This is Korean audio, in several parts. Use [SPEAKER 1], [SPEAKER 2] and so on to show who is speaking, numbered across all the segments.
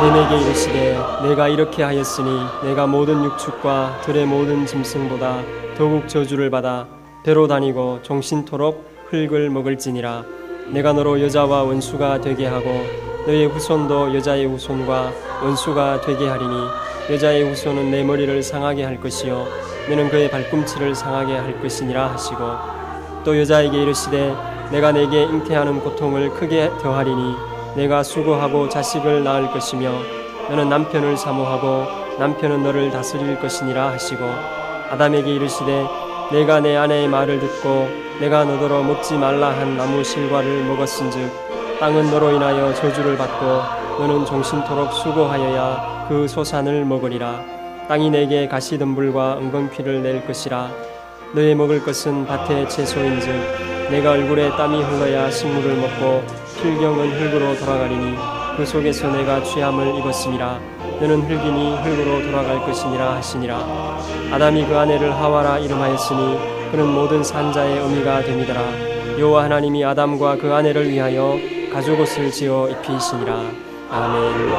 [SPEAKER 1] 뱀에게 이르시되 내가 이렇게 하였으니 내가 모든 육축과 들의 모든 짐승보다 더욱 저주를 받아 배로 다니고 종신토록 흙을 먹을지니라. 내가 너로 여자와 원수가 되게 하고 너의 후손도 여자의 후손과 원수가 되게 하리니 여자의 후손은 내 머리를 상하게 할 것이요 너는 그의 발꿈치를 상하게 할 것이니라 하시고, 또 여자에게 이르시되 내가 내게 잉태하는 고통을 크게 더하리니 내가 수고하고 자식을 낳을 것이며 너는 남편을 사모하고 남편은 너를 다스릴 것이니라 하시고, 아담에게 이르시되 내가 내 아내의 말을 듣고 내가 너더러 먹지 말라 한 나무 실과를 먹었은즉 땅은 너로 인하여 저주를 받고 너는 종신토록 수고하여야 그 소산을 먹으리라. 땅이 내게 가시덤불과 엉겅퀴를 낼 것이라. 너의 먹을 것은 밭의 채소인즉 내가 얼굴에 땀이 흘러야 식물을 먹고 필경은 흙으로 돌아가리니 그 속에서 내가 취함을 입었음이라. 너는 흙이니 흙으로 돌아갈 것이니라 하시니라. 아담이 그 아내를 하와라 이름하였으니 그는 모든 산자의 어미가 됨이더라. 여호와 하나님이 아담과 그 아내를 위하여 가죽옷을 지어 입히시니라. 아멘.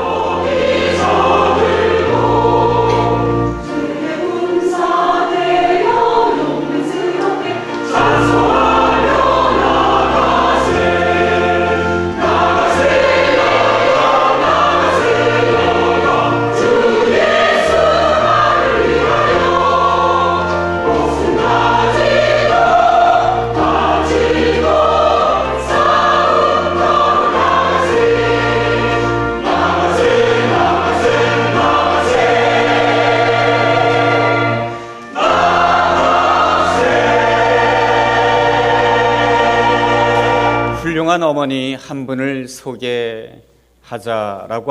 [SPEAKER 2] 훌륭한 어머니 한 분을 소개하자라고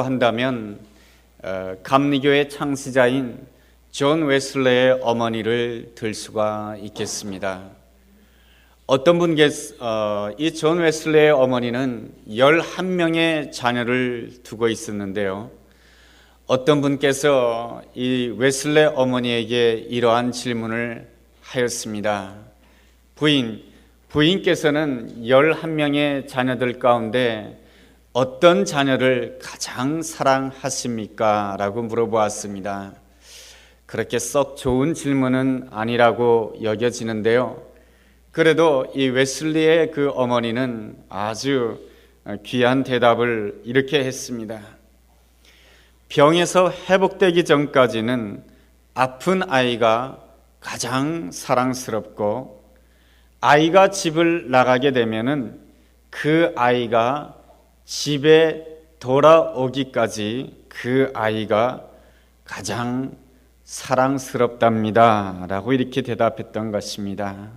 [SPEAKER 2] 한다면 감리교의 창시자인 존 웨슬레의 어머니를 들 수가 있겠습니다. 어떤 분께서 이 존 웨슬레의 어머니는 11명의 자녀를 두고 있었는데요, 어떤 분께서 이 웨슬레 어머니에게 이러한 질문을 하였습니다. 부인께서는 11명의 자녀들 가운데 어떤 자녀를 가장 사랑하십니까? 라고 물어보았습니다. 그렇게 썩 좋은 질문은 아니라고 여겨지는데요, 그래도 이 웨슬리의 그 어머니는 아주 귀한 대답을 이렇게 했습니다. 병에서 회복되기 전까지는 아픈 아이가 가장 사랑스럽고, 아이가 집을 나가게 되면은 그 아이가 집에 돌아오기까지 그 아이가 가장 사랑스럽답니다 라고 이렇게 대답했던 것입니다.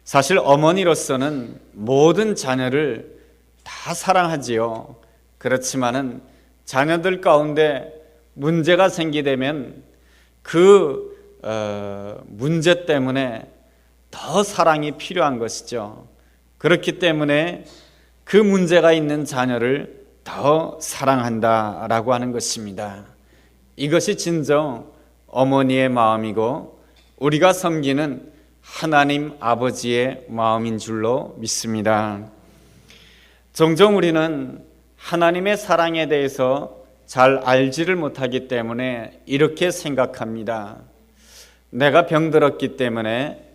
[SPEAKER 2] 사실 어머니로서는 모든 자녀를 다 사랑하지요. 그렇지만은 자녀들 가운데 문제가 생기되면 그 문제 때문에 더 사랑이 필요한 것이죠. 그렇기 때문에 그 문제가 있는 자녀를 더 사랑한다라고 하는 것입니다. 이것이 진정 어머니의 마음이고 우리가 섬기는 하나님 아버지의 마음인 줄로 믿습니다. 종종 우리는 하나님의 사랑에 대해서 잘 알지를 못하기 때문에 이렇게 생각합니다. 내가 병들었기 때문에,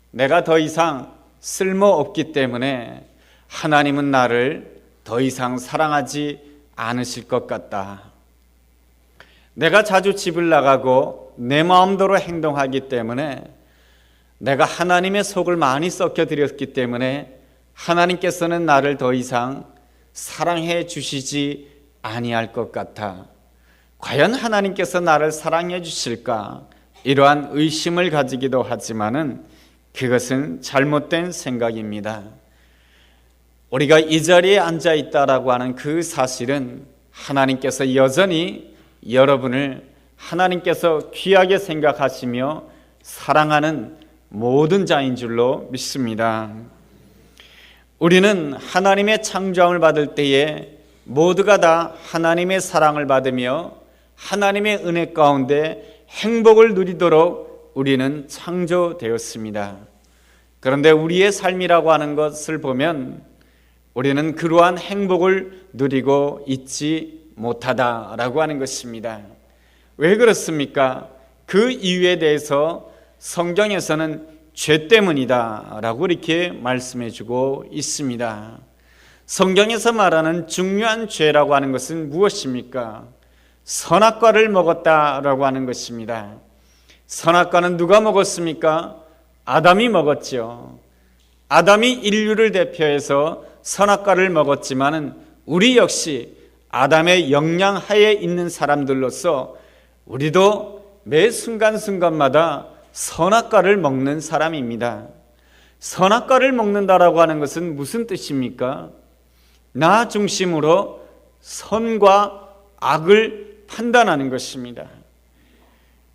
[SPEAKER 2] 내가 더 이상 쓸모없기 때문에 하나님은 나를 더 이상 사랑하지 않으실 것 같다. 내가 자주 집을 나가고 내 마음대로 행동하기 때문에, 내가 하나님의 속을 많이 썩혀드렸기 때문에 하나님께서는 나를 더 이상 사랑해 주시지 아니할 것 같아. 과연 하나님께서 나를 사랑해 주실까? 이러한 의심을 가지기도 하지만은 그것은 잘못된 생각입니다. 우리가 이 자리에 앉아 있다라고 하는 그 사실은 하나님께서 여전히 여러분을 하나님께서 귀하게 생각하시며 사랑하는 모든 자인 줄로 믿습니다. 우리는 하나님의 창조함을 받을 때에 모두가 다 하나님의 사랑을 받으며 하나님의 은혜 가운데 행복을 누리도록 우리는 창조되었습니다. 그런데 우리의 삶이라고 하는 것을 보면 우리는 그러한 행복을 누리고 있지 못하다라고 하는 것입니다. 왜 그렇습니까? 그 이유에 대해서 성경에서는 죄 때문이다라고 이렇게 말씀해 주고 있습니다. 성경에서 말하는 중요한 죄라고 하는 것은 무엇입니까? 선악과를 먹었다라고 하는 것입니다. 선악과는 누가 먹었습니까? 아담이 먹었죠. 아담이 인류를 대표해서 선악과를 먹었지만은 우리 역시 아담의 영향 하에 있는 사람들로서 우리도 매 순간순간마다 선악과를 먹는 사람입니다. 선악과를 먹는다라고 하는 것은 무슨 뜻입니까? 나 중심으로 선과 악을 판단하는 것입니다.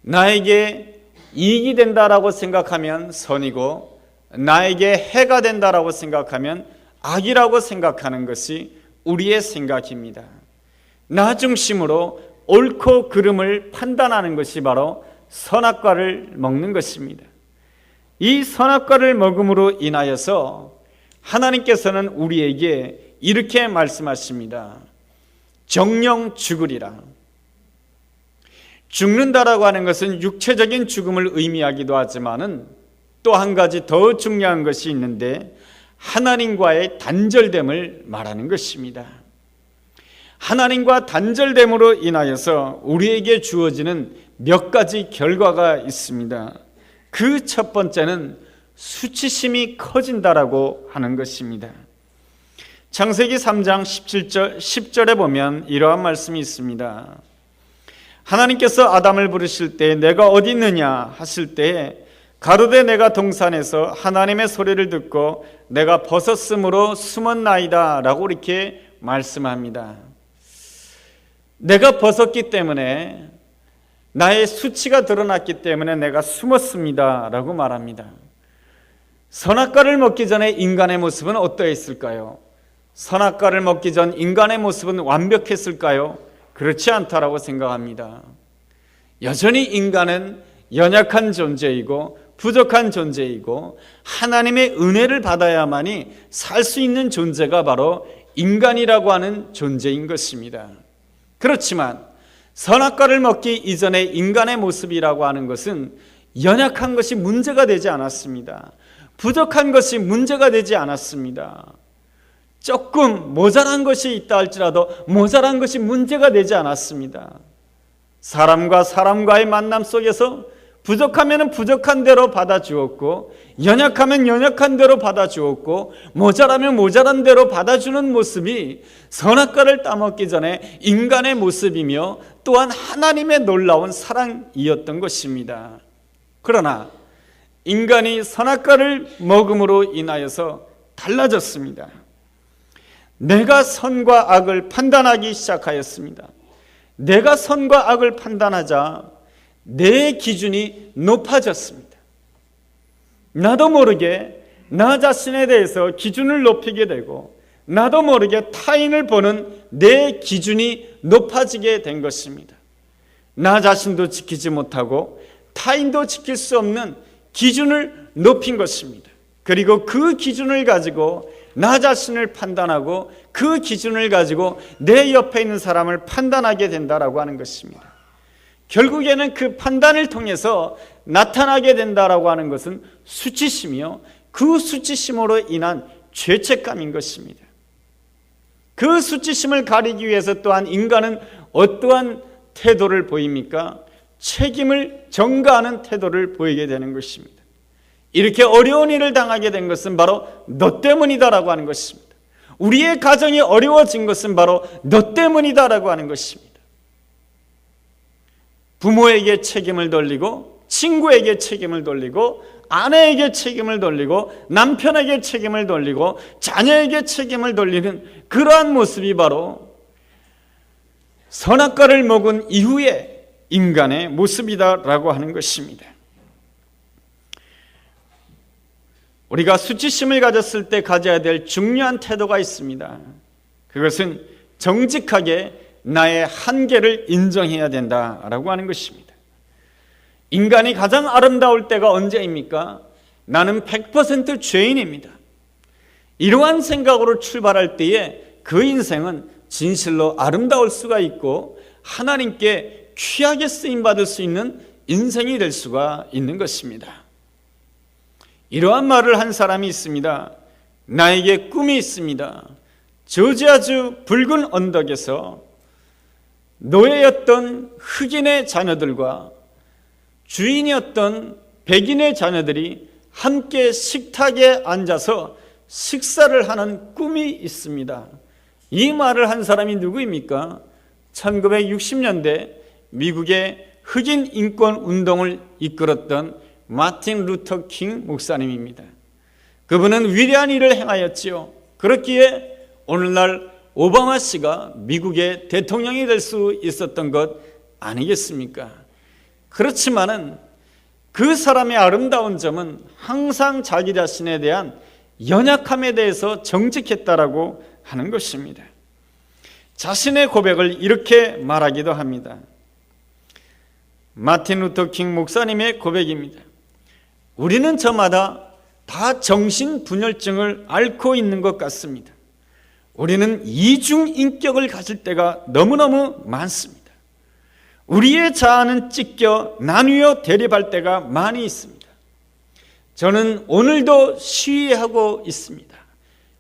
[SPEAKER 2] 나에게 이익이 된다라고 생각하면 선이고 나에게 해가 된다라고 생각하면 악이라고 생각하는 것이 우리의 생각입니다. 나 중심으로 옳고 그름을 판단하는 것이 바로 선악과를 먹는 것입니다. 이 선악과를 먹음으로 인하여서 하나님께서는 우리에게 이렇게 말씀하십니다. 정령 죽으리라. 죽는다라고 하는 것은 육체적인 죽음을 의미하기도 하지만은 또 한 가지 더 중요한 것이 있는데 하나님과의 단절됨을 말하는 것입니다. 하나님과 단절됨으로 인하여서 우리에게 주어지는 몇 가지 결과가 있습니다. 그 첫 번째는 수치심이 커진다라고 하는 것입니다. 창세기 3장 10절에 보면 이러한 말씀이 있습니다. 하나님께서 아담을 부르실 때 내가 어디 있느냐 하실 때 가로되 내가 동산에서 하나님의 소리를 듣고 내가 벗었으므로 숨었나이다 라고 이렇게 말씀합니다. 내가 벗었기 때문에 나의 수치가 드러났기 때문에 내가 숨었습니다 라고 말합니다. 선악과를 먹기 전에 인간의 모습은 어떠했을까요? 선악과를 먹기 전 인간의 모습은 완벽했을까요? 그렇지 않다라고 생각합니다. 여전히 인간은 연약한 존재이고 부족한 존재이고 하나님의 은혜를 받아야만이 살 수 있는 존재가 바로 인간이라고 하는 존재인 것입니다. 그렇지만 선악과를 먹기 이전의 인간의 모습이라고 하는 것은 연약한 것이 문제가 되지 않았습니다. 부족한 것이 문제가 되지 않았습니다. 조금 모자란 것이 있다 할지라도 모자란 것이 문제가 되지 않았습니다. 사람과 사람과의 만남 속에서 부족하면 부족한 대로 받아주었고 연약하면 연약한 대로 받아주었고 모자라면 모자란 대로 받아주는 모습이 선악과를 따먹기 전에 인간의 모습이며 또한 하나님의 놀라운 사랑이었던 것입니다. 그러나 인간이 선악과를 먹음으로 인하여서 달라졌습니다. 내가 선과 악을 판단하기 시작하였습니다. 내가 선과 악을 판단하자 내 기준이 높아졌습니다. 나도 모르게 나 자신에 대해서 기준을 높이게 되고 나도 모르게 타인을 보는 내 기준이 높아지게 된 것입니다. 나 자신도 지키지 못하고 타인도 지킬 수 없는 기준을 높인 것입니다. 그리고 그 기준을 가지고 나 자신을 판단하고 그 기준을 가지고 내 옆에 있는 사람을 판단하게 된다라고 하는 것입니다. 결국에는 그 판단을 통해서 나타나게 된다라고 하는 것은 수치심이요, 그 수치심으로 인한 죄책감인 것입니다. 그 수치심을 가리기 위해서 또한 인간은 어떠한 태도를 보입니까? 책임을 전가하는 태도를 보이게 되는 것입니다. 이렇게 어려운 일을 당하게 된 것은 바로 너 때문이다라고 하는 것입니다. 우리의 가정이 어려워진 것은 바로 너 때문이다라고 하는 것입니다. 부모에게 책임을 돌리고 친구에게 책임을 돌리고 아내에게 책임을 돌리고 남편에게 책임을 돌리고 자녀에게 책임을 돌리는 그러한 모습이 바로 선악과를 먹은 이후의 인간의 모습이다라고 하는 것입니다. 우리가 수치심을 가졌을 때 가져야 될 중요한 태도가 있습니다. 그것은 정직하게 나의 한계를 인정해야 된다라고 하는 것입니다. 인간이 가장 아름다울 때가 언제입니까? 나는 100% 죄인입니다. 이러한 생각으로 출발할 때에 그 인생은 진실로 아름다울 수가 있고 하나님께 귀하게 쓰임받을 수 있는 인생이 될 수가 있는 것입니다. 이러한 말을 한 사람이 있습니다. 나에게 꿈이 있습니다. 저지아주 붉은 언덕에서 노예였던 흑인의 자녀들과 주인이었던 백인의 자녀들이 함께 식탁에 앉아서 식사를 하는 꿈이 있습니다. 이 말을 한 사람이 누구입니까? 1960년대 미국의 흑인 인권 운동을 이끌었던 마틴 루터 킹 목사님입니다. 그분은 위대한 일을 행하였지요. 그렇기에 오늘날 오바마 씨가 미국의 대통령이 될 수 있었던 것 아니겠습니까? 그렇지만은 그 사람의 아름다운 점은 항상 자기 자신에 대한 연약함에 대해서 정직했다라고 하는 것입니다. 자신의 고백을 이렇게 말하기도 합니다. 마틴 루터 킹 목사님의 고백입니다. 우리는 저마다 다 정신분열증을 앓고 있는 것 같습니다. 우리는 이중인격을 가질 때가 너무너무 많습니다. 우리의 자아는 찢겨 나뉘어 대립할 때가 많이 있습니다. 저는 오늘도 시위하고 있습니다.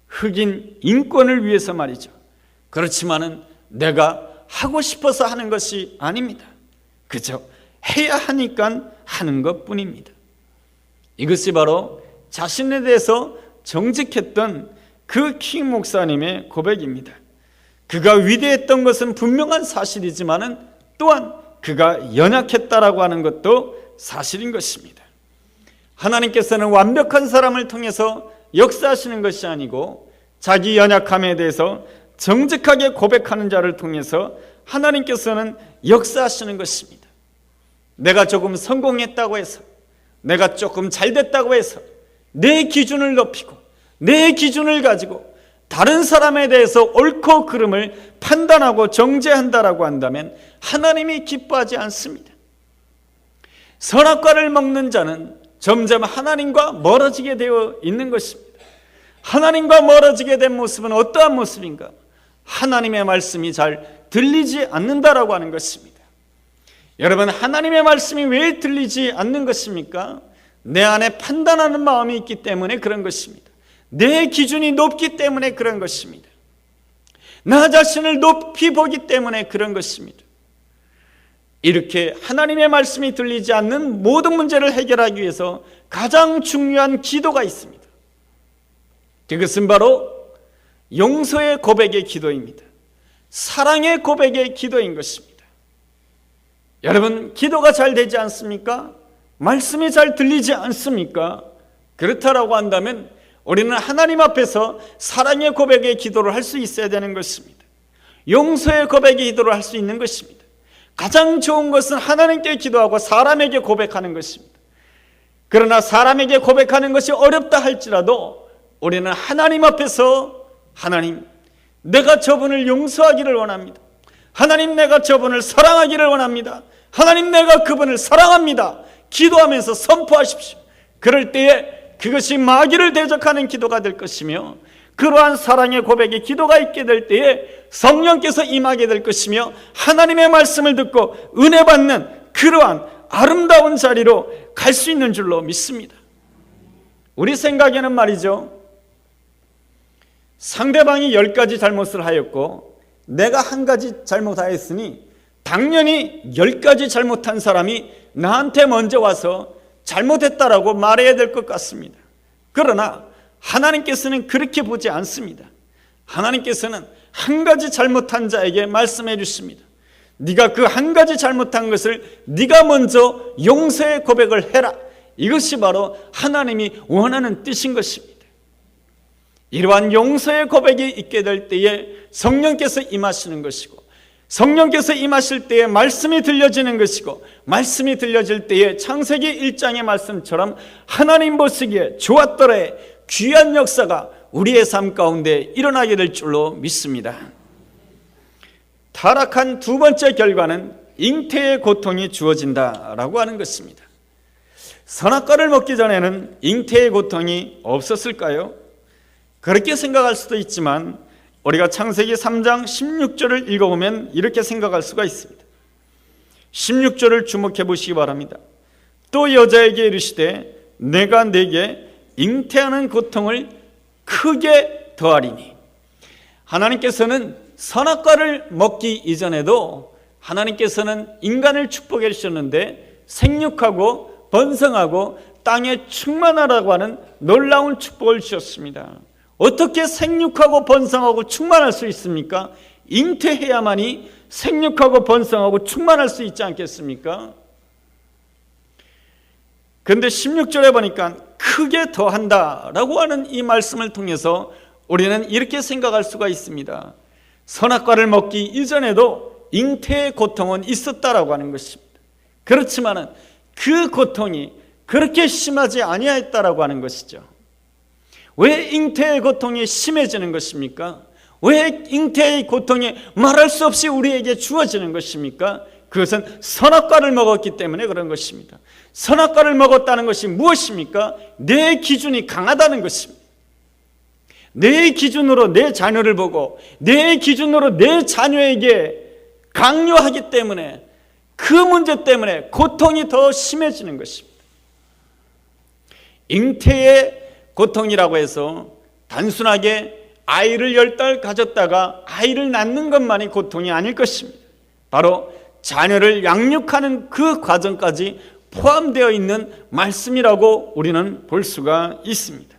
[SPEAKER 2] 흑인 인권을 위해서 말이죠. 그렇지만은 내가 하고 싶어서 하는 것이 아닙니다. 그저 해야 하니까 하는 것뿐입니다. 이것이 바로 자신에 대해서 정직했던 그 킹 목사님의 고백입니다. 그가 위대했던 것은 분명한 사실이지만은 또한 그가 연약했다라고 하는 것도 사실인 것입니다. 하나님께서는 완벽한 사람을 통해서 역사하시는 것이 아니고 자기 연약함에 대해서 정직하게 고백하는 자를 통해서 하나님께서는 역사하시는 것입니다. 내가 조금 성공했다고 해서, 내가 조금 잘됐다고 해서 내 기준을 높이고 내 기준을 가지고 다른 사람에 대해서 옳고 그름을 판단하고 정죄한다라고 한다면 하나님이 기뻐하지 않습니다. 선악과를 먹는 자는 점점 하나님과 멀어지게 되어 있는 것입니다. 하나님과 멀어지게 된 모습은 어떠한 모습인가? 하나님의 말씀이 잘 들리지 않는다라고 하는 것입니다. 여러분, 하나님의 말씀이 왜 들리지 않는 것입니까? 내 안에 판단하는 마음이 있기 때문에 그런 것입니다. 내 기준이 높기 때문에 그런 것입니다. 나 자신을 높이 보기 때문에 그런 것입니다. 이렇게 하나님의 말씀이 들리지 않는 모든 문제를 해결하기 위해서 가장 중요한 기도가 있습니다. 그것은 바로 용서의 고백의 기도입니다. 사랑의 고백의 기도인 것입니다. 여러분, 기도가 잘 되지 않습니까? 말씀이 잘 들리지 않습니까? 그렇다라고 한다면 우리는 하나님 앞에서 사랑의 고백의 기도를 할 수 있어야 되는 것입니다. 용서의 고백의 기도를 할 수 있는 것입니다. 가장 좋은 것은 하나님께 기도하고 사람에게 고백하는 것입니다. 그러나 사람에게 고백하는 것이 어렵다 할지라도 우리는 하나님 앞에서 하나님, 내가 저분을 용서하기를 원합니다. 하나님, 내가 저분을 사랑하기를 원합니다. 하나님, 내가 그분을 사랑합니다. 기도하면서 선포하십시오. 그럴 때에 그것이 마귀를 대적하는 기도가 될 것이며 그러한 사랑의 고백의 기도가 있게 될 때에 성령께서 임하게 될 것이며 하나님의 말씀을 듣고 은혜 받는 그러한 아름다운 자리로 갈 수 있는 줄로 믿습니다. 우리 생각에는 말이죠, 상대방이 10가지 잘못을 하였고 내가 한 가지 잘못하였으니 당연히 10가지 잘못한 사람이 나한테 먼저 와서 잘못했다라고 말해야 될 것 같습니다. 그러나 하나님께서는 그렇게 보지 않습니다. 하나님께서는 한 가지 잘못한 자에게 말씀해 주십니다. 네가 그 한 가지 잘못한 것을 네가 먼저 용서의 고백을 해라. 이것이 바로 하나님이 원하는 뜻인 것입니다. 이러한 용서의 고백이 있게 될 때에 성령께서 임하시는 것이고 성령께서 임하실 때에 말씀이 들려지는 것이고 말씀이 들려질 때에 창세기 1장의 말씀처럼 하나님 보시기에 좋았더래 귀한 역사가 우리의 삶 가운데 일어나게 될 줄로 믿습니다. 타락한 두 번째 결과는 잉태의 고통이 주어진다라고 하는 것입니다. 선악과를 먹기 전에는 잉태의 고통이 없었을까요? 그렇게 생각할 수도 있지만 우리가 창세기 3장 16절을 읽어보면 이렇게 생각할 수가 있습니다. 16절을 주목해 보시기 바랍니다. 또 여자에게 이르시되 내가 네게 잉태하는 고통을 크게 더하리니. 하나님께서는 선악과를 먹기 이전에도 하나님께서는 인간을 축복해 주셨는데 생육하고 번성하고 땅에 충만하라고 하는 놀라운 축복을 주셨습니다. 어떻게 생육하고 번성하고 충만할 수 있습니까? 잉태해야만이 생육하고 번성하고 충만할 수 있지 않겠습니까? 그런데 16절에 보니까 크게 더한다라고 하는 이 말씀을 통해서 우리는 이렇게 생각할 수가 있습니다. 선악과를 먹기 이전에도 잉태의 고통은 있었다라고 하는 것입니다. 그렇지만은 그 고통이 그렇게 심하지 아니하였다라고 하는 것이죠. 왜 잉태의 고통이 심해지는 것입니까? 왜 잉태의 고통이 말할 수 없이 우리에게 주어지는 것입니까? 그것은 선악과를 먹었기 때문에 그런 것입니다. 선악과를 먹었다는 것이 무엇입니까? 내 기준이 강하다는 것입니다. 내 기준으로 내 자녀를 보고 내 기준으로 내 자녀에게 강요하기 때문에 그 문제 때문에 고통이 더 심해지는 것입니다. 잉태의 고통이라고 해서 단순하게 아이를 10달 가졌다가 아이를 낳는 것만이 고통이 아닐 것입니다. 바로 자녀를 양육하는 그 과정까지 포함되어 있는 말씀이라고 우리는 볼 수가 있습니다.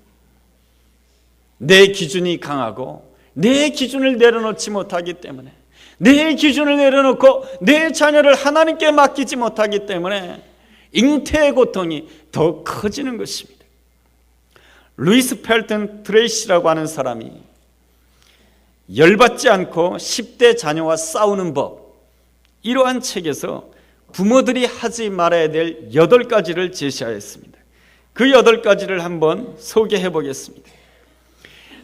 [SPEAKER 2] 내 기준이 강하고 내 기준을 내려놓지 못하기 때문에, 내 기준을 내려놓고 내 자녀를 하나님께 맡기지 못하기 때문에 잉태의 고통이 더 커지는 것입니다. 루이스 펠튼 트레이시라고 하는 사람이 열받지 않고 10대 자녀와 싸우는 법, 이러한 책에서 부모들이 하지 말아야 될 8가지를 제시하였습니다. 그 8가지를 한번 소개해 보겠습니다.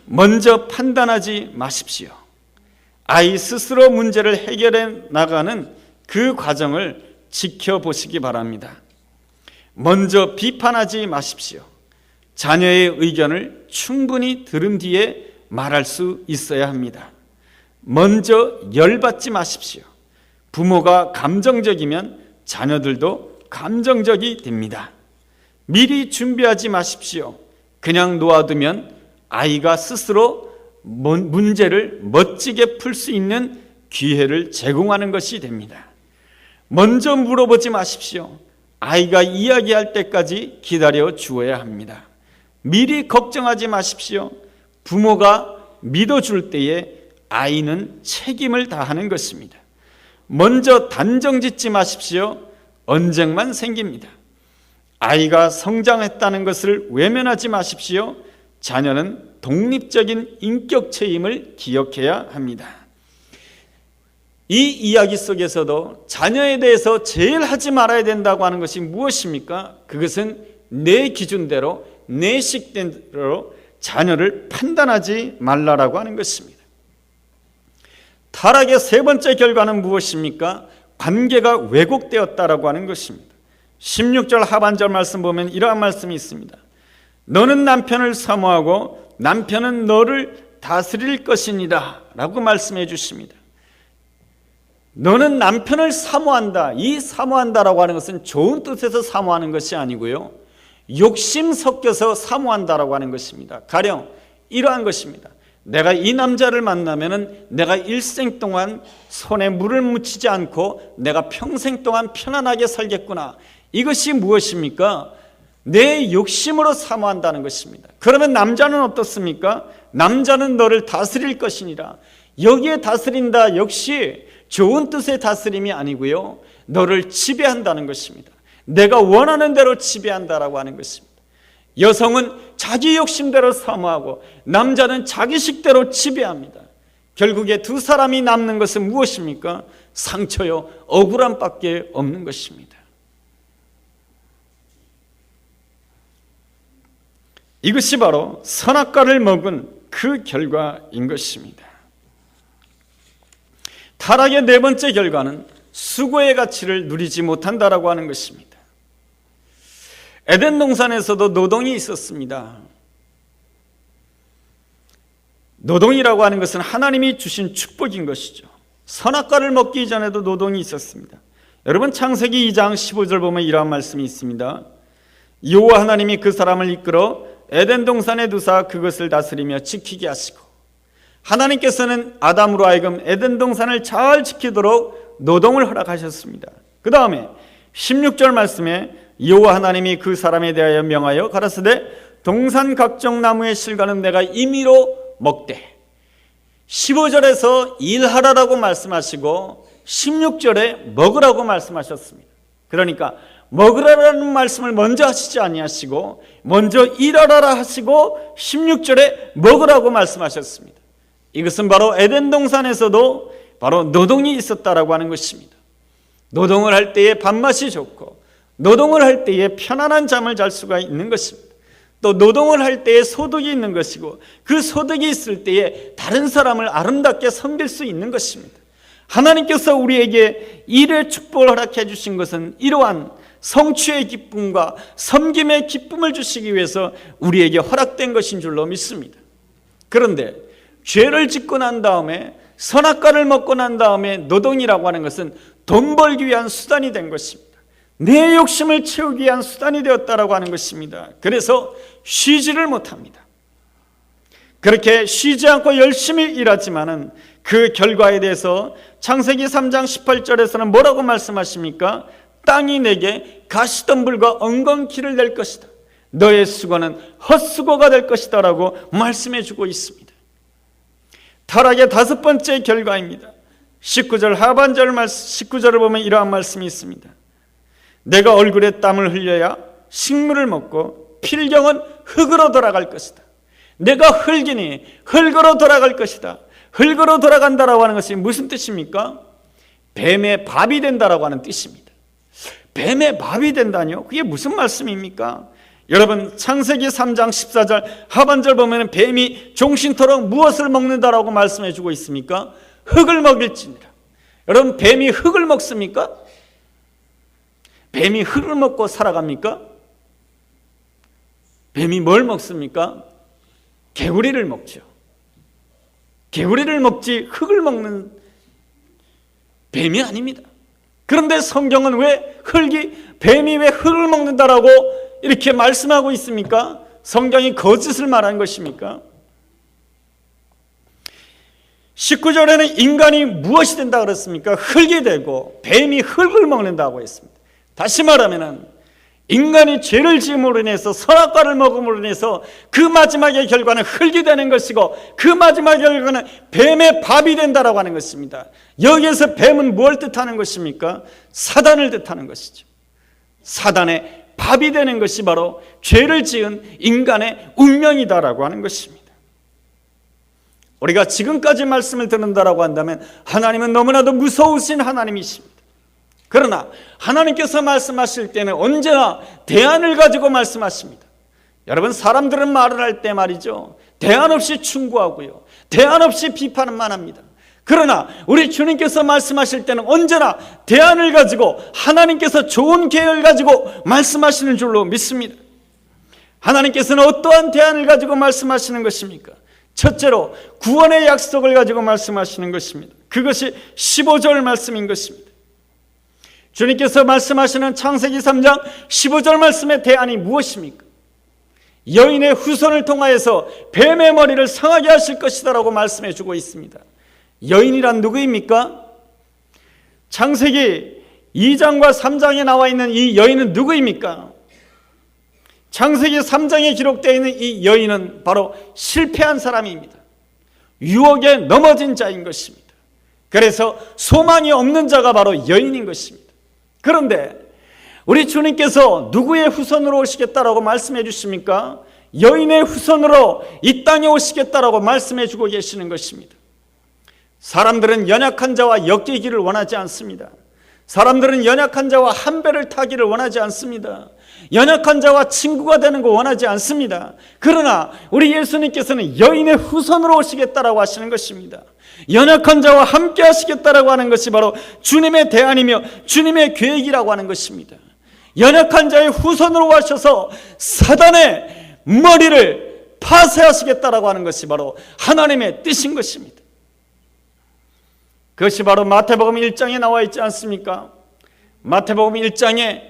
[SPEAKER 2] 먼저 판단하지 마십시오. 아이 스스로 문제를 해결해 나가는 그 과정을 지켜보시기 바랍니다. 먼저 비판하지 마십시오. 자녀의 의견을 충분히 들은 뒤에 말할 수 있어야 합니다. 먼저 열받지 마십시오. 부모가 감정적이면 자녀들도 감정적이 됩니다. 미리 준비하지 마십시오. 그냥 놓아두면 아이가 스스로 문제를 멋지게 풀 수 있는 기회를 제공하는 것이 됩니다. 먼저 물어보지 마십시오. 아이가 이야기할 때까지 기다려 주어야 합니다. 미리 걱정하지 마십시오. 부모가 믿어줄 때에 아이는 책임을 다하는 것입니다. 먼저 단정 짓지 마십시오. 언쟁만 생깁니다. 아이가 성장했다는 것을 외면하지 마십시오. 자녀는 독립적인 인격체임을 기억해야 합니다. 이 이야기 속에서도 자녀에 대해서 제일 하지 말아야 된다고 하는 것이 무엇입니까? 그것은 내 기준대로, 내 식대로 자녀를 판단하지 말라라고 하는 것입니다. 타락의 세 번째 결과는 무엇입니까? 관계가 왜곡되었다라고 하는 것입니다. 16절 하반절 말씀 보면 이러한 말씀이 있습니다. 너는 남편을 사모하고 남편은 너를 다스릴 것이니라 라고 말씀해 주십니다. 너는 남편을 사모한다. 이 사모한다라고 하는 것은 좋은 뜻에서 사모하는 것이 아니고요, 욕심 섞여서 사모한다라고 하는 것입니다. 가령 이러한 것입니다. 내가 이 남자를 만나면은 내가 일생 동안 손에 물을 묻히지 않고 내가 평생 동안 편안하게 살겠구나. 이것이 무엇입니까? 내 욕심으로 사모한다는 것입니다. 그러면 남자는 어떻습니까? 남자는 너를 다스릴 것이니라. 여기에 다스린다 역시 좋은 뜻의 다스림이 아니고요, 너를 지배한다는 것입니다. 내가 원하는 대로 지배한다라고 하는 것입니다. 여성은 자기 욕심대로 사모하고 남자는 자기 식대로 지배합니다. 결국에 두 사람이 남는 것은 무엇입니까? 상처요, 억울함밖에 없는 것입니다. 이것이 바로 선악과를 먹은 그 결과인 것입니다. 타락의 네 번째 결과는 수고의 가치를 누리지 못한다라고 하는 것입니다. 에덴 동산에서도 노동이 있었습니다. 노동이라고 하는 것은 하나님이 주신 축복인 것이죠. 선악과를 먹기 전에도 노동이 있었습니다. 여러분, 창세기 2장 15절 보면 이러한 말씀이 있습니다. 여호와 하나님이 그 사람을 이끌어 에덴 동산에 두사 그것을 다스리며 지키게 하시고, 하나님께서는 아담으로 하여금 에덴 동산을 잘 지키도록 노동을 허락하셨습니다. 그 다음에 16절 말씀에 여호와 하나님이 그 사람에 대하여 명하여 가라사대 동산 각종 나무의 실과는 내가 임의로 먹되, 15절에서 일하라라고 말씀하시고 16절에 먹으라고 말씀하셨습니다. 그러니까 먹으라라는 말씀을 먼저 하시지 아니하시고 먼저 일하라라 하시고 16절에 먹으라고 말씀하셨습니다. 이것은 바로 에덴 동산에서도 바로 노동이 있었다라고 하는 것입니다. 노동을 할 때에 밥맛이 좋고, 노동을 할 때에 편안한 잠을 잘 수가 있는 것입니다. 또 노동을 할 때에 소득이 있는 것이고, 그 소득이 있을 때에 다른 사람을 아름답게 섬길 수 있는 것입니다. 하나님께서 우리에게 일의 축복을 허락해 주신 것은 이러한 성취의 기쁨과 섬김의 기쁨을 주시기 위해서 우리에게 허락된 것인 줄로 믿습니다. 그런데 죄를 짓고 난 다음에, 선악과를 먹고 난 다음에 노동이라고 하는 것은 돈 벌기 위한 수단이 된 것입니다. 내 욕심을 채우기 위한 수단이 되었다라고 하는 것입니다. 그래서 쉬지를 못합니다. 그렇게 쉬지 않고 열심히 일하지만은 그 결과에 대해서 창세기 3장 18절에서는 뭐라고 말씀하십니까? 땅이 내게 가시덤불과 엉겅퀴를 낼 것이다. 너의 수고는 헛수고가 될 것이다 라고 말씀해 주고 있습니다. 타락의 다섯 번째 결과입니다. 19절 하반절 19절을 보면 이러한 말씀이 있습니다. 내가 얼굴에 땀을 흘려야 식물을 먹고 필경은 흙으로 돌아갈 것이다. 내가 흙이니 흙으로 돌아갈 것이다. 흙으로 돌아간다라고 하는 것이 무슨 뜻입니까? 뱀의 밥이 된다라고 하는 뜻입니다. 뱀의 밥이 된다뇨? 그게 무슨 말씀입니까? 여러분, 창세기 3장 14절 하반절 보면 뱀이 종신토록 무엇을 먹는다라고 말씀해 주고 있습니까? 흙을 먹일지니라. 여러분, 뱀이 흙을 먹습니까? 뱀이 흙을 먹고 살아갑니까? 뱀이 뭘 먹습니까? 개구리를 먹죠. 개구리를 먹지 흙을 먹는 뱀이 아닙니다. 그런데 성경은 왜 뱀이 왜 흙을 먹는다라고 이렇게 말씀하고 있습니까? 성경이 거짓을 말한 것입니까? 19절에는 인간이 무엇이 된다 그랬습니까? 흙이 되고 뱀이 흙을 먹는다고 했습니다. 다시 말하면 인간이 죄를 지음으로 인해서 선악과를 먹음으로 인해서 그 마지막의 결과는 흙이 되는 것이고, 그 마지막의 결과는 뱀의 밥이 된다라고 하는 것입니다. 여기에서 뱀은 뭘 뜻하는 것입니까? 사단을 뜻하는 것이죠. 사단의 밥이 되는 것이 바로 죄를 지은 인간의 운명이다라고 하는 것입니다. 우리가 지금까지 말씀을 듣는다라고 한다면 하나님은 너무나도 무서우신 하나님이십니다. 그러나 하나님께서 말씀하실 때는 언제나 대안을 가지고 말씀하십니다. 여러분, 사람들은 말을 할 때 말이죠, 대안 없이 충고하고요, 대안 없이 비판만 합니다. 그러나 우리 주님께서 말씀하실 때는 언제나 대안을 가지고 하나님께서 좋은 계획을 가지고 말씀하시는 줄로 믿습니다. 하나님께서는 어떠한 대안을 가지고 말씀하시는 것입니까? 첫째로 구원의 약속을 가지고 말씀하시는 것입니다. 그것이 15절 말씀인 것입니다. 주님께서 말씀하시는 창세기 3장 15절 말씀의 대안이 무엇입니까? 여인의 후손을 통하여서 뱀의 머리를 상하게 하실 것이다 라고 말씀해 주고 있습니다. 여인이란 누구입니까? 창세기 2장과 3장에 나와 있는 이 여인은 누구입니까? 창세기 3장에 기록되어 있는 이 여인은 바로 실패한 사람입니다. 유혹에 넘어진 자인 것입니다. 그래서 소망이 없는 자가 바로 여인인 것입니다. 그런데 우리 주님께서 누구의 후손으로 오시겠다라고 말씀해 주십니까? 여인의 후손으로 이 땅에 오시겠다라고 말씀해 주고 계시는 것입니다. 사람들은 연약한 자와 엮이기를 원하지 않습니다. 사람들은 연약한 자와 한 배를 타기를 원하지 않습니다. 연약한 자와 친구가 되는 거 원하지 않습니다. 그러나 우리 예수님께서는 여인의 후손으로 오시겠다라고 하시는 것입니다. 연약한 자와 함께 하시겠다라고 하는 것이 바로 주님의 대안이며 주님의 계획이라고 하는 것입니다. 연약한 자의 후손으로 하셔서 사단의 머리를 파쇄하시겠다라고 하는 것이 바로 하나님의 뜻인 것입니다. 그것이 바로 마태복음 1장에 나와 있지 않습니까? 마태복음 1장에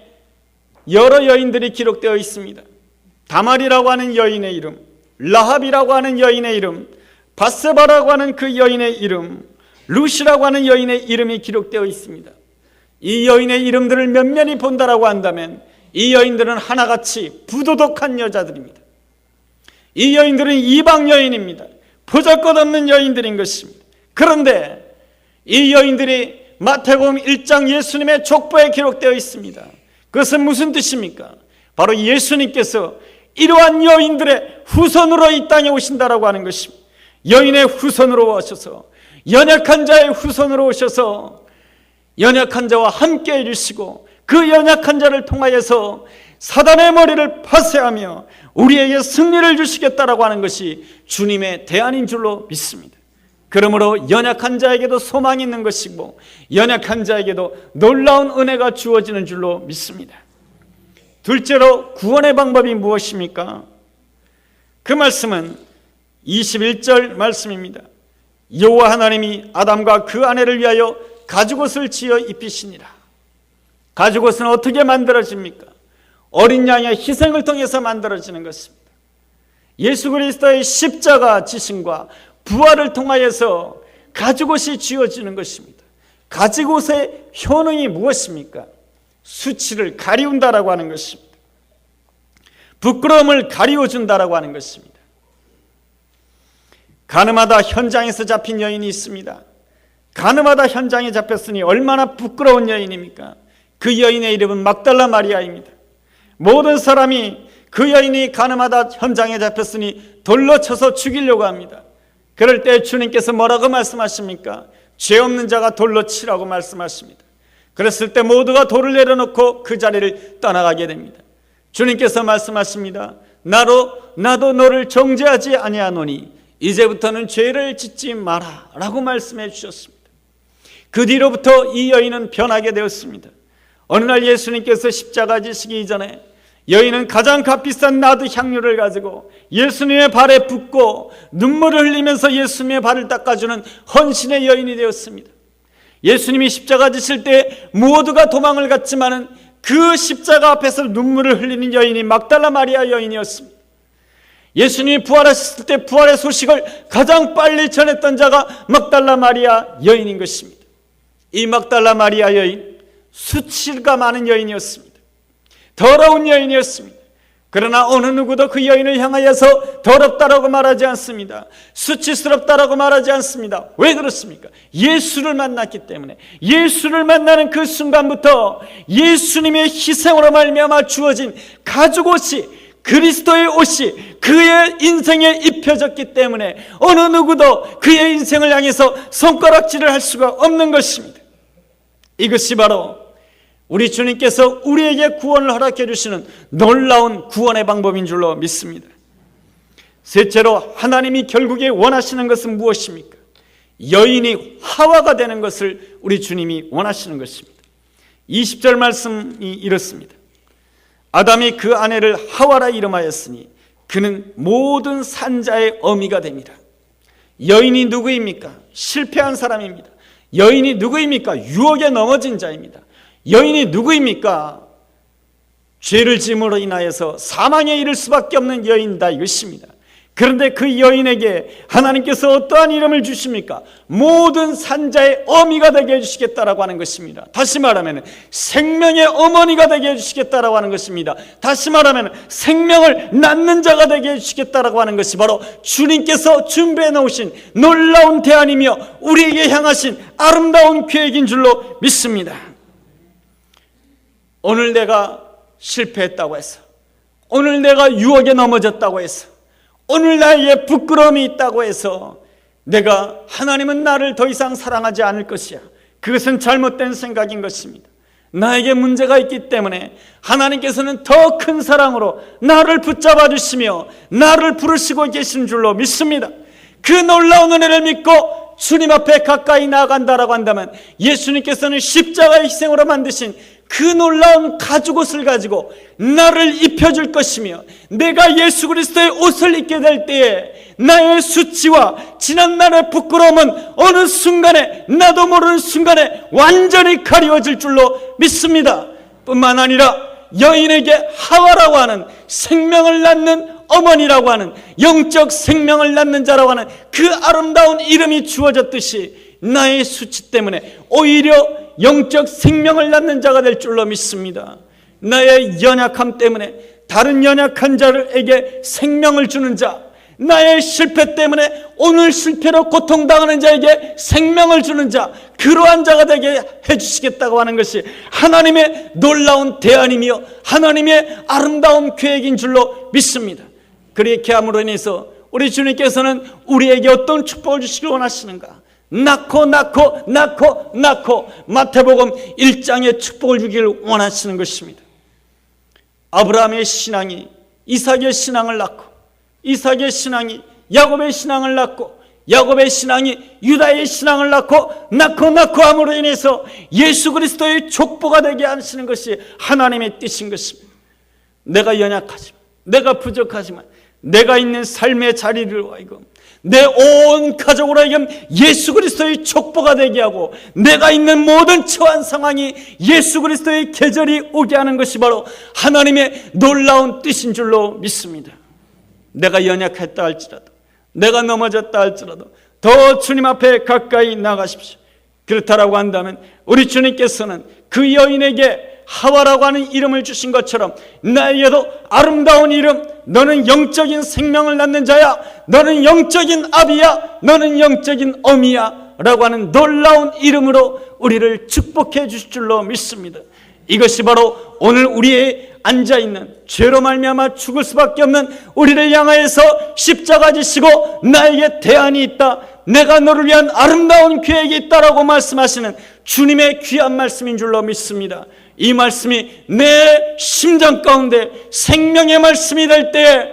[SPEAKER 2] 여러 여인들이 기록되어 있습니다. 다말이라고 하는 여인의 이름, 라합이라고 하는 여인의 이름, 바세바라고 하는 그 여인의 이름, 루시라고 하는 여인의 이름이 기록되어 있습니다. 이 여인의 이름들을 면면히 본다라고 한다면 이 여인들은 하나같이 부도덕한 여자들입니다. 이 여인들은 이방 여인입니다. 보잘것없는 여인들인 것입니다. 그런데 이 여인들이 마태복음 1장 예수님의 족보에 기록되어 있습니다. 그것은 무슨 뜻입니까? 바로 예수님께서 이러한 여인들의 후손으로 이 땅에 오신다라고 하는 것입니다. 여인의 후손으로 오셔서, 연약한 자의 후손으로 오셔서 연약한 자와 함께 해주시고 그 연약한 자를 통하여서 사단의 머리를 파쇄하며 우리에게 승리를 주시겠다라고 하는 것이 주님의 대안인 줄로 믿습니다. 그러므로 연약한 자에게도 소망이 있는 것이고 연약한 자에게도 놀라운 은혜가 주어지는 줄로 믿습니다. 둘째로 구원의 방법이 무엇입니까? 그 말씀은 21절 말씀입니다. 여호와 하나님이 아담과 그 아내를 위하여 가죽옷을 지어 입히시니라. 가죽옷은 어떻게 만들어집니까? 어린 양의 희생을 통해서 만들어지는 것입니다. 예수 그리스도의 십자가 지심과 부활을 통하여서 가죽옷이 지어지는 것입니다. 가죽옷의 효능이 무엇입니까? 수치를 가리운다라고 하는 것입니다. 부끄러움을 가리워준다라고 하는 것입니다. 가늠하다 현장에서 잡힌 여인이 있습니다. 가늠하다 현장에 잡혔으니 얼마나 부끄러운 여인입니까? 그 여인의 이름은 막달라 마리아입니다. 모든 사람이 그 여인이 가늠하다 현장에 잡혔으니 돌로 쳐서 죽이려고 합니다. 그럴 때 주님께서 뭐라고 말씀하십니까? 죄 없는 자가 돌로 치라고 말씀하십니다. 그랬을 때 모두가 돌을 내려놓고 그 자리를 떠나가게 됩니다. 주님께서 말씀하십니다. 나도 너를 정죄하지 아니하노니 이제부터는 죄를 짓지 마라 라고 말씀해 주셨습니다. 그 뒤로부터 이 여인은 변하게 되었습니다. 어느 날 예수님께서 십자가 지시기 이전에 여인은 가장 값비싼 나드 향유를 가지고 예수님의 발에 붓고 눈물을 흘리면서 예수님의 발을 닦아주는 헌신의 여인이 되었습니다. 예수님이 십자가 지실 때 모두가 도망을 갔지만은 그 십자가 앞에서 눈물을 흘리는 여인이 막달라 마리아 여인이었습니다. 예수님이 부활하셨을 때 부활의 소식을 가장 빨리 전했던 자가 막달라 마리아 여인인 것입니다. 이 막달라 마리아 여인, 수치가 많은 여인이었습니다. 더러운 여인이었습니다. 그러나 어느 누구도 그 여인을 향하여서 더럽다라고 말하지 않습니다. 수치스럽다라고 말하지 않습니다. 왜 그렇습니까? 예수를 만났기 때문에. 예수를 만나는 그 순간부터 예수님의 희생으로 말미암아 주어진 가죽옷이, 그리스도의 옷이 그의 인생에 입혀졌기 때문에 어느 누구도 그의 인생을 향해서 손가락질을 할 수가 없는 것입니다. 이것이 바로 우리 주님께서 우리에게 구원을 허락해 주시는 놀라운 구원의 방법인 줄로 믿습니다. 셋째로 하나님이 결국에 원하시는 것은 무엇입니까? 여인이 하와가 되는 것을 우리 주님이 원하시는 것입니다. 20절 말씀이 이렇습니다. 아담이 그 아내를 하와라 이름하였으니 그는 모든 산자의 어미가 됩니다. 여인이 누구입니까? 실패한 사람입니다. 여인이 누구입니까? 유혹에 넘어진 자입니다. 여인이 누구입니까? 죄를 지음으로 인하여서 사망에 이를 수밖에 없는 여인이다 이것입니다. 그런데 그 여인에게 하나님께서 어떠한 이름을 주십니까? 모든 산자의 어미가 되게 해주시겠다라고 하는 것입니다. 다시 말하면 생명의 어머니가 되게 해주시겠다라고 하는 것입니다. 다시 말하면 생명을 낳는 자가 되게 해주시겠다라고 하는 것이 바로 주님께서 준비해 놓으신 놀라운 대안이며 우리에게 향하신 아름다운 계획인 줄로 믿습니다. 오늘 내가 실패했다고 해서, 오늘 내가 유혹에 넘어졌다고 해서, 오늘 나에게 부끄러움이 있다고 해서 내가 하나님은 나를 더 이상 사랑하지 않을 것이야, 그것은 잘못된 생각인 것입니다. 나에게 문제가 있기 때문에 하나님께서는 더 큰 사랑으로 나를 붙잡아 주시며 나를 부르시고 계신 줄로 믿습니다. 그 놀라운 은혜를 믿고 주님 앞에 가까이 나아간다라고 한다면 예수님께서는 십자가의 희생으로 만드신 그 놀라운 가죽옷을 가지고 나를 입혀줄 것이며, 내가 예수 그리스도의 옷을 입게 될 때에 나의 수치와 지난날의 부끄러움은 어느 순간에, 나도 모르는 순간에 완전히 가리워질 줄로 믿습니다. 뿐만 아니라 여인에게 하와라고 하는 생명을 낳는 어머니라고 하는, 영적 생명을 낳는 자라고 하는 그 아름다운 이름이 주어졌듯이 나의 수치 때문에 오히려 영적 생명을 낳는 자가 될 줄로 믿습니다. 나의 연약함 때문에 다른 연약한 자에게 생명을 주는 자, 나의 실패 때문에 오늘 실패로 고통당하는 자에게 생명을 주는 자, 그러한 자가 되게 해주시겠다고 하는 것이 하나님의 놀라운 대안이며 하나님의 아름다운 계획인 줄로 믿습니다. 그렇게 함으로 인해서 우리 주님께서는 우리에게 어떤 축복을 주시길 원하시는가? 낳고 마태복음 1장의 축복을 주기를 원하시는 것입니다. 아브라함의 신앙이 이삭의 신앙을 낳고, 이삭의 신앙이 야곱의 신앙을 낳고, 야곱의 신앙이 유다의 신앙을 낳고 함으로 인해서 예수 그리스도의 족보가 되게 하시는 것이 하나님의 뜻인 것입니다. 내가 연약하지만, 내가 부족하지만, 내가 있는 삶의 자리를 하여금 내 온 가족으로 하여금 예수 그리스도의 족보가 되게 하고, 내가 있는 모든 처한 상황이 예수 그리스도의 계절이 오게 하는 것이 바로 하나님의 놀라운 뜻인 줄로 믿습니다. 내가 연약했다 할지라도, 내가 넘어졌다 할지라도 더 주님 앞에 가까이 나가십시오. 그렇다라고 한다면 우리 주님께서는 그 여인에게 하와라고 하는 이름을 주신 것처럼 나에게도 아름다운 이름, 너는 영적인 생명을 낳는 자야, 너는 영적인 아비야, 너는 영적인 어미야 라고 하는 놀라운 이름으로 우리를 축복해 주실 줄로 믿습니다. 이것이 바로 오늘 우리의 앉아있는, 죄로 말미암아 죽을 수밖에 없는 우리를 향하여서 십자가 지시고 나에게 대안이 있다, 내가 너를 위한 아름다운 계획이 있다라고 말씀하시는 주님의 귀한 말씀인 줄로 믿습니다. 이 말씀이 내 심장 가운데 생명의 말씀이 될 때에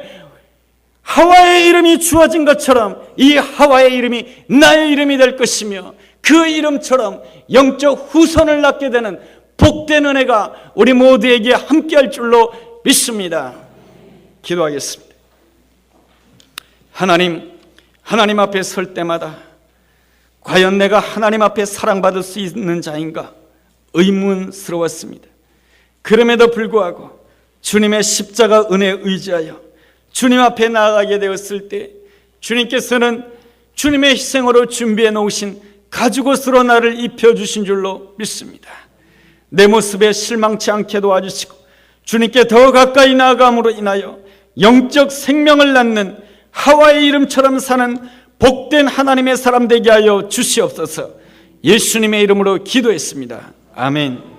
[SPEAKER 2] 하와의 이름이 주어진 것처럼 이 하와의 이름이 나의 이름이 될 것이며, 그 이름처럼 영적 후손을 낳게 되는 복된 은혜가 우리 모두에게 함께할 줄로 믿습니다. 기도하겠습니다. 하나님 앞에 설 때마다 과연 내가 하나님 앞에 사랑받을 수 있는 자인가 의문스러웠습니다. 그럼에도 불구하고 주님의 십자가 은혜에 의지하여 주님 앞에 나아가게 되었을 때 주님께서는 주님의 희생으로 준비해 놓으신 가죽옷으로 나를 입혀주신 줄로 믿습니다. 내 모습에 실망치 않게 도와주시고 주님께 더 가까이 나아감으로 인하여 영적 생명을 낳는 하와의 이름처럼 사는 복된 하나님의 사람 되게 하여 주시옵소서. 예수님의 이름으로 기도했습니다. 아멘.